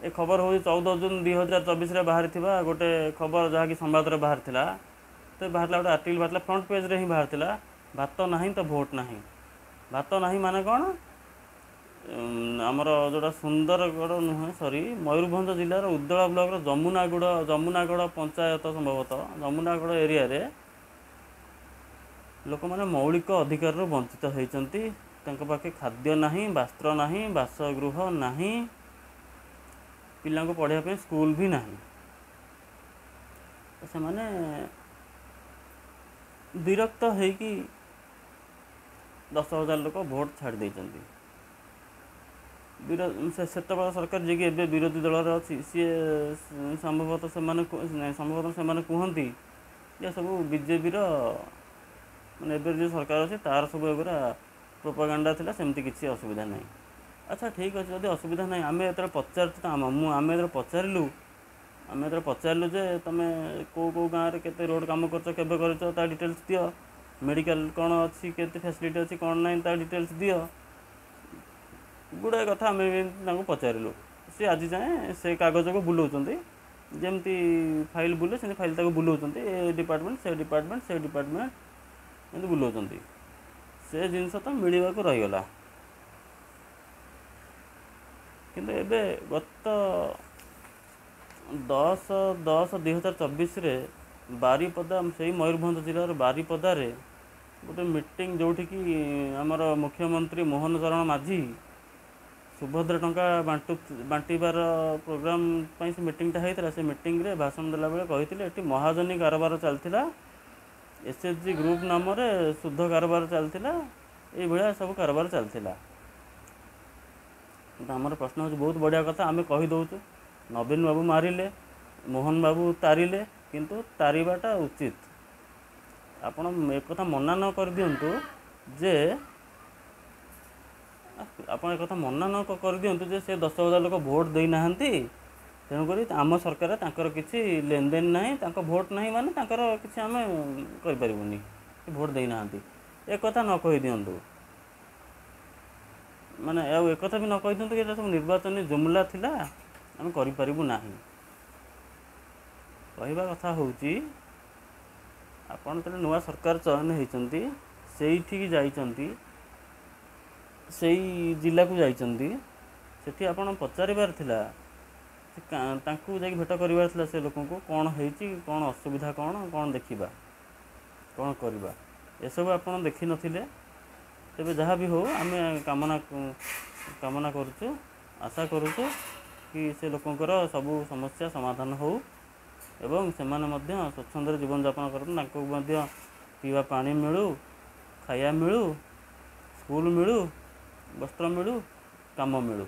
ए खबर हो 14 जून 2024 बाहरी गोटे खबर जहाँकि संवाद बाहर तो बाहर गोटे आर्टिकल बाहर फ्रंट पेज रे ही बाहर भात नहीं तो भोट नहीं। भात नहीं माने कौन आमर जोटा सुंदरगढ़ नुहे सॉरी मयूरभंज जिलार उद्दला ब्लॉक जमुनागढ़ पंचायत संभवतः जमुनागढ़ एरिया रे लोक मैंने मौलिक अधिकार वंचित होती पाखे खाद्य नहीं, वस्त्र नहीं, बासगृह नहीं, पिला को पढ़ाई स्कूल भी नहीं। से माने विरक्त होगी 10,000 लोक भोट छाड़ देते। सेतबेला सरकार जी के विरोधी दल अच्छी सी संभवतः से कहती ये सब बीजेपी माने जो सरकार अच्छे तार सब एगुरा प्रोपागांडा थिला सेमती किसी असुविधा नहीं। अच्छा ठीक अच्छे जब असुविधा नहीं आम जो पचार आम जो पचारू जे तुम कौ गाँव में केते रोड काम कर डिटेल्स दियो, मेडिकल कौन अच्छी के फैसिलिटी अच्छी कौन ना ता डिटेल्स दियो, गुड़ाए कथा आम पचारू सी आज जाए से कागज को बुलाऊँ जमती फाइल बुले से फाइल बुलाऊँ ए डिपार्टमेंट से डिपार्टमेंट एमती बुलाऊँ से जिनस तो मिलवा को रहीगला। किंतु एबे गत 10/10/2024 बारीपदा से मयूरभंज जिलार बारीपदार गोटे मीटिंग जो आमर मुख्यमंत्री मोहन चरण माझी सुभद्रा टंका बांटार प्रोग्राम से मीटिंगटा होता से मीटिंग रे भाषण देला बेले कहते महाजनी कारोबार चलता एसएचजी ग्रुप नाम रे शुद्ध कारोबार चलता ये सब कारोबार चलता। आमर प्रश्न हो बहुत बढ़िया कथा आम कहीदे नवीन बाबू मारिले मोहन बाबू तारिले किंतु तारिबाटा उचित आपण एक कथा मना न कर दिंतु जे आप एक कथा मना न कर दिंतु जे से 10,000 लोक भोट देना तेणुक आम सरकार तांकर किसी लेन देन ना भोट ना माने किसी आम करें भोट देना एक कथा न कही दिंतु माने एक कथा भी न कही दिंतु कि सब निर्वाचन जुमला थिला आम करूँ ना। कहवा कथा हूँ आपन तो नुआ सरकार चयन होती से जाइंती से जिला को जाइंती सेठी आपन पचारिबार थिला तांकू जाके भेट करिबार थिला से लोक को कौन होती कौन असुविधा कौन कौन देखा कौन करवा ये सब आपन देखी नथिले। तेबे जहाँ भी हो आम कामना करुचु आशा करुचु कि से लोकंकर सबू समस्या समाधान हो एवं से स्वच्छंद जीवन यापन कर पीवा पानी मिलू खाया मिलू स्कूल मिलू वस्त्र मिलू काम मिलू।